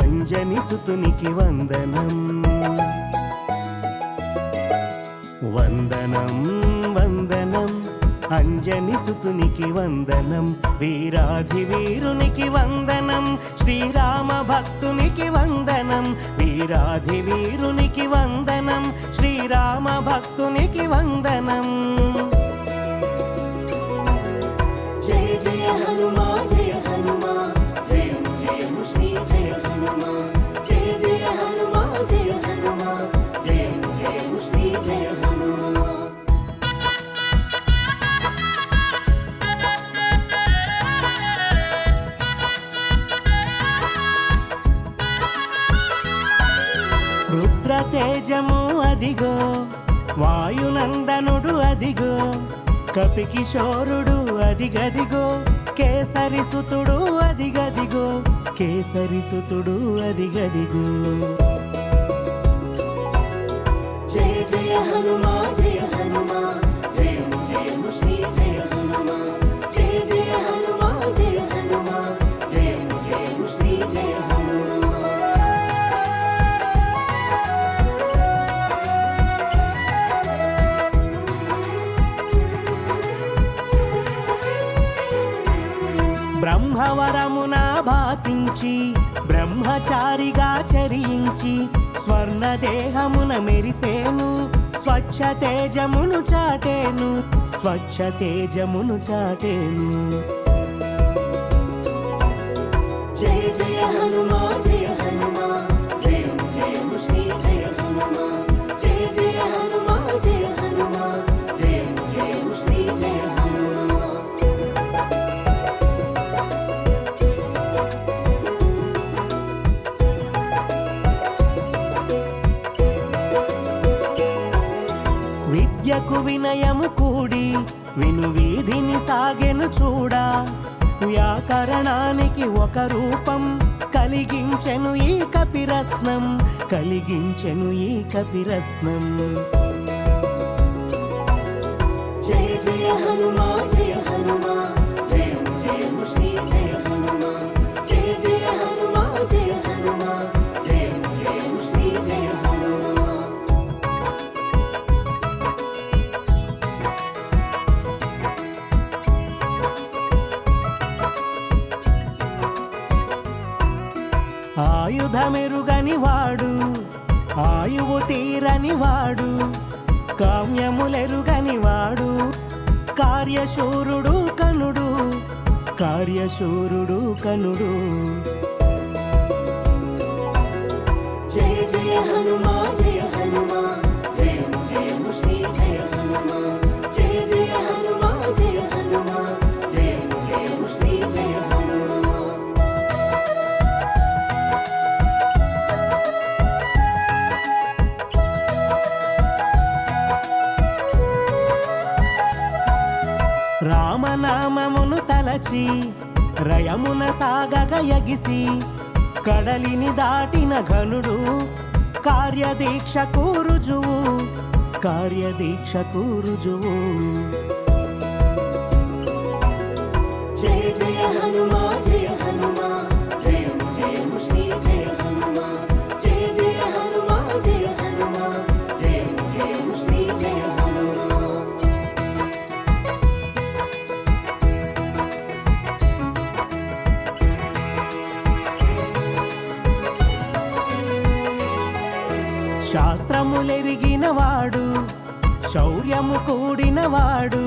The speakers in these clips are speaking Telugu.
అంజని సుతునికి వందనం వందనం వందనం అంజని సుతునికి వందనం వీరాధి వీరునికి వందనం శ్రీరామ భక్తునికి వందనం వీరాధి వీరునికి వందనం శ్రీరామ భక్తునికి వందనం జయ జయ హనుమా జయ హనుమా జయము జయము శ్రీ జయ హనుమా జయ జయ హనుమా జయ హనుమా జయము జయము శ్రీ జయ హనుమా రుద్ర తేజము అదిగో వాయునందనుడు అదిగో కపికిశోరుడు అదిగదిగో కేసరి సుతుడు అదిగదిగో కేసరి సుతుడు అదిగదిగో జయ జయ హనుమా జయ హనుమా జయము జయము శ్రీ జయ హనుమా జయ జయ హనుమా జయ హనుమా జయము జయము శ్రీ జయ హనుమా బ్రహ్మవరమున భాసించి బ్రహ్మచారిగా చరించి స్వర్ణ దేహమున మెరిసేను స్వచ్ఛ తేజమును చాటేను స్వచ్ఛ తేజమును చాటేను జయ జయ హనుమా జయ హనుమా జయము జయము శ్రీ జయ హనుమా జయ జయ హనుమా జయ హనుమా జయము జయము శ్రీ జయ హనుమా విద్యకు వినయము కూడి విను వీధిని సాగెను చూడా వ్యాకరణానికి ఒక రూపం కలిగించెను ఈ కపిరత్నం కలిగించెను ఈ కపిరత్నం జయ జయ హనుమా జయ హనుమా జయము జయము శ్రీ జయ హనుమా జయ జయ హనుమా జయ హనుమా జయము జయము శ్రీ జయ హనుమా ఆయుధమెరుగని వాడు ఆయువు తీరని వాడు కామ్యములెరుగని వాడు కార్యశూరుడు కనుడు కార్యశూరుడు కనుడు జయ జయ హనుమా జయ హనుమా జయము జయము శ్రీ జయ హనుమా జయ జయ హనుమా జయ హనుమా జయము జయము శ్రీ జయ హనుమా రామనామమును తలచి రయమున సాగగ యగిసి కడలిని దాటిన ఘనుడు కార్యదీక్షకు రుజువు కార్యదీక్షకు రుజువు జయ జయ హనుమా జయ హనుమా జయము జయము శ్రీ జయ హనుమా జయ జయ హనుమా జయ హనుమా జయము జయము శ్రీ జయ హనుమా శాస్త్రములెరిగినవాడు శౌర్యము కూడినవాడు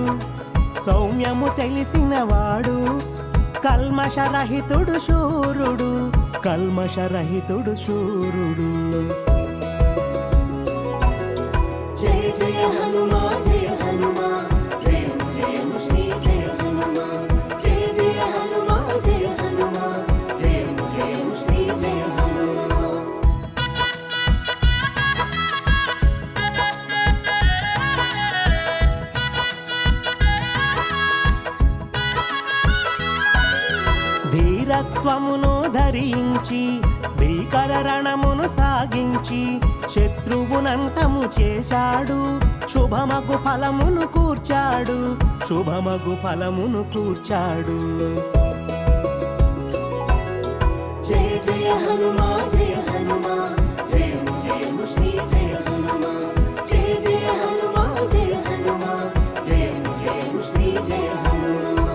సౌమ్యము తెలిసినవాడు కల్మషరహితుడు శూరుడు కల్మషరహితుడు శూరుడు జయ జయ హనుమా జయ హనుమా జయము జయము శ్రీ జయ హనుమా జయ జయ హనుమా జయ హనుమా జయము జయము శ్రీ జయ హనుమా ధీరత్వమును ధరించి భీకర రణమును సాగించి శత్రువునంతము చేశాడు శుభమగు ఫలమును కూర్చాడు శుభమగు ఫలమును కూర్చాడు జయ జయ హనుమా జయ హనుమా జయము జయము శ్రీ జయ హనుమా జయ జయ హనుమా జయ హనుమా జయము జయము శ్రీ జయ హనుమా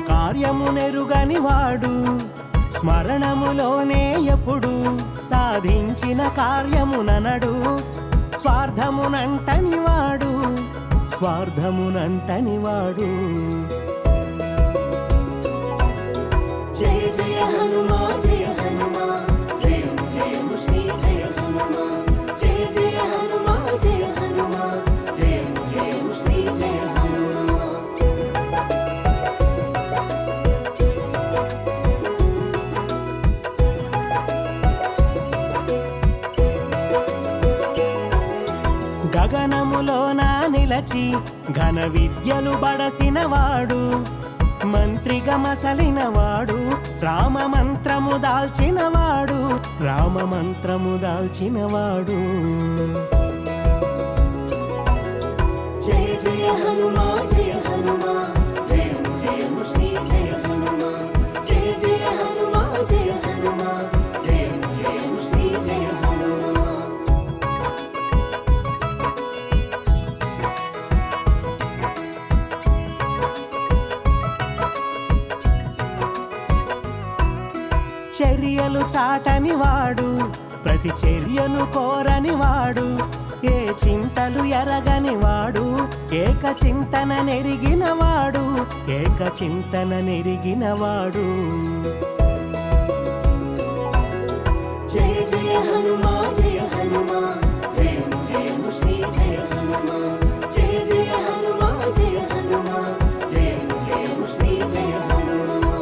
స్వకార్యమునెరుగని వాడు స్మరణములోనే ఎప్పుడు సాధించిన కార్యముననడు స్వార్థమునంటని వాడు జయ జయ హనుమా జయ హనుమా జయము జయము శ్రీ జయ హనుమా జయ జయ హనుమా జయ హనుమా జయము జయము శ్రీ జయ హనుమా గగనములోన నిలచి ఘన విద్యలు బడసినవాడు మంత్రిగా మసలినవాడు రామమంత్రము దాల్చినవాడు జయ జయ హనుమా జయ హనుమా జయము జయము శ్రీ జయ హనుమా జయ జయ హనుమా జయ హనుమా జయము జయము శ్రీ జయ హనుమా చర్యలు చాటని వాడు ప్రతి చర్యను కోరని వాడు ఏ చింతలు ఎరగని వాడు ఏక చింతన నెరిగిన వాడు జయ జయ హనుమా జయ హనుమా జయము జయము శ్రీ జయ హనుమా జయ జయ హనుమా జయ హనుమా జయము జయము శ్రీ జయ హనుమా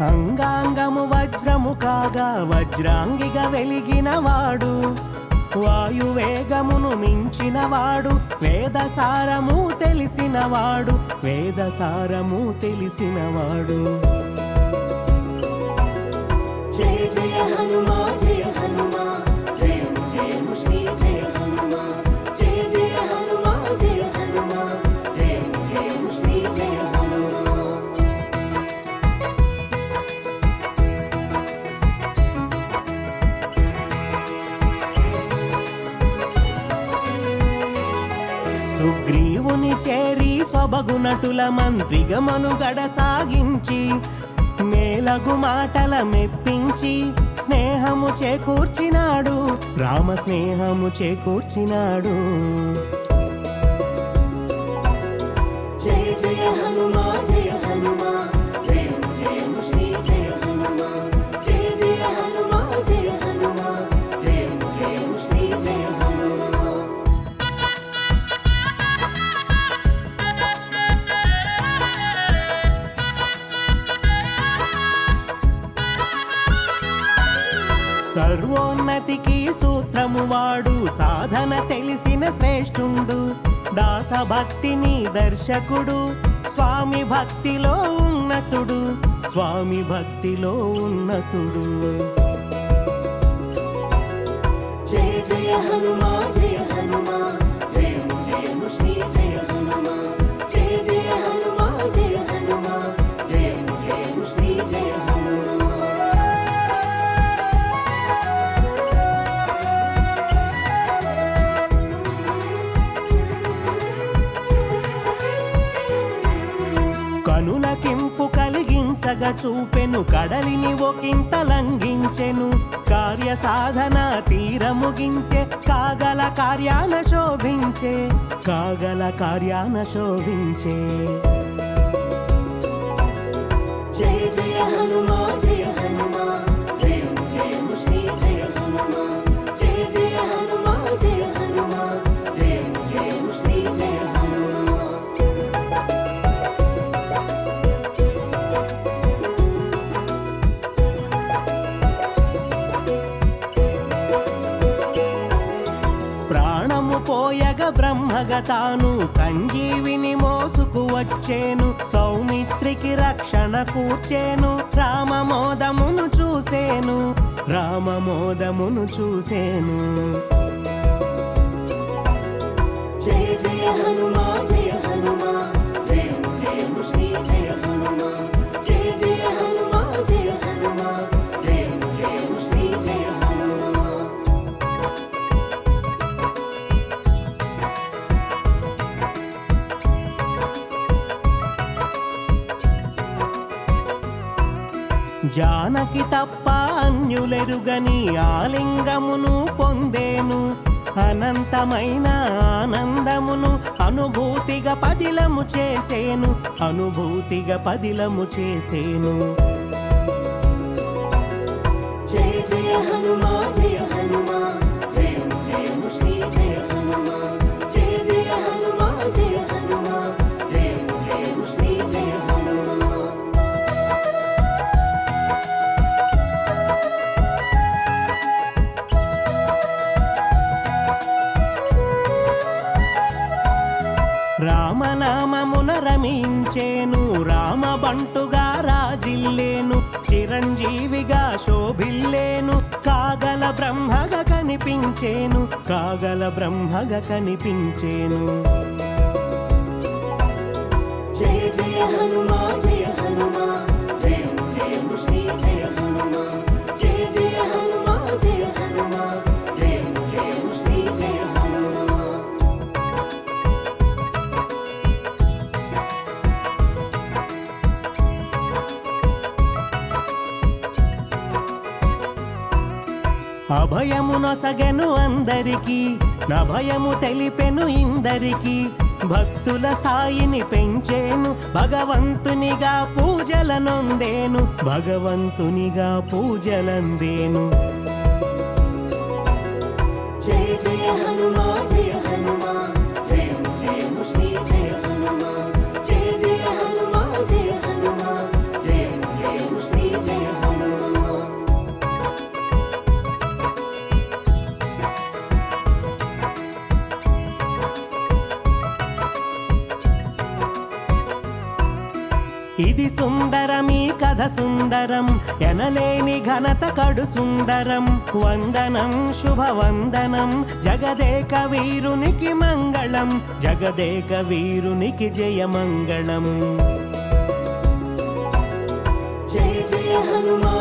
అంగాంగము వజ్రము కాగా వజ్రాంగిగా వెలిగిన వాడు వాయువేగమును మించినవాడు వేదసారము తెలిసినవాడు జయ జయ హనుమా జయ హనుమా జయము జయము శ్రీ జయ హనుమా జయ జయ హనుమా జయ హనుమా జయము జయము శ్రీ జయ హనుమా సుగ్రీవుని చేరి సొబగునటుల మంత్రిగా మనుగడ సాగించి మేలగు మాటల మెప్పించి స్నేహము చేకూర్చినాడు రామ స్నేహము చేకూర్చినాడు జయ జయ హనుమా జయ హనుమా జయము జయము శ్రీ జయ హనుమా జయ జయ హనుమా జయ హనుమా జయము జయము శ్రీ జయ హనుమా సర్వోన్నతికి సూత్రము వాడు సాధన తెలిసిన శ్రేష్ఠుండు దాసభక్తిని దర్శకుడు స్వామి భక్తిలో ఉన్నతుడు జయ జయ హనుమా జయ హనుమా జయము జయము శ్రీ జయ హనుమా జయ జయ హనుమా జయ హనుమా జయము జయము శ్రీ జయ హనుమా కనులకింపు కలిగించగా చూపెను కడలిని ఒకంత లంఘించెను కార్య సాధన తీర ముగించే కాగల కార్యాన శోభించే జయ జయ హనుమా జయ హనుమా జయము జయము శ్రీ జయ హనుమా జయ జయ హనుమా జయ హనుమా జయము జయము శ్రీ జయ హనుమా ప్రాణము పోయగ బ్రహ్మ బ్రహ్మగా తాను సంజీవిని మోసుకు వచ్చేను, సౌమిత్రికి రక్షణ కూర్చేను. రామమోదమును చూసేను, రామమోదమును చూసేను. జయ జయ హనుమా జయ హనుమా, జయము జయము శ్రీ జయ హనుమా. జయ జయ హనుమా జయ హనుమా, జయము జయము శ్రీ జయ హనుమా. జానకి తప్ప అన్యులెరుగని ఆలింగమును పొందేను, అనంతమైన ఆనందమును అనుభూతిగా పదిలము చేసేను, అనుభూతిగా పదిలము చేసేను. జయ జయ హనుమా జయ హనుమా, జయము జయము శ్రీ జయ హనుమా. జయ జయ హనుమా జయ హనుమా, జయము జయము శ్రీ జయ హనుమా. రామనామమున రమించేను, రామబంటుగా రాజిల్లేను, చిరంజీవిగా శోభిల్లేను, కాగల బ్రహ్మగా కనిపించేను, కాగల బ్రహ్మగా కనిపించేను. జయ జయ హనుమా జయ హనుమా, జయము జయము శ్రీ జయ హనుమా. జయ జయ హనుమా జయ హనుమా, జయము జయము శ్రీ జయ హనుమా. అభయమునొసగెను అందరికి, నభయము తెలిపెను ఇందరికి, భక్తుల స్థాయిని పెంచేను, భగవంతునిగా పూజలనొందేను, భగవంతునిగా పూజలందేను. జయ జయ హనుమా జయ హనుమా, జయము జయము శ్రీ జయ హనుమా. జయ జయ హనుమా జయ హనుమా, జయము జయము శ్రీ జయ హనుమా. ఇది సుందరమీ కథ సుందరం, ఎనలేని ఘనత కడు సుందరం. వందనం శుభవందనం, జగదేక వీరునికి మంగళం, జగదేక వీరునికి జయమంగళం. జయ జయ హనుమా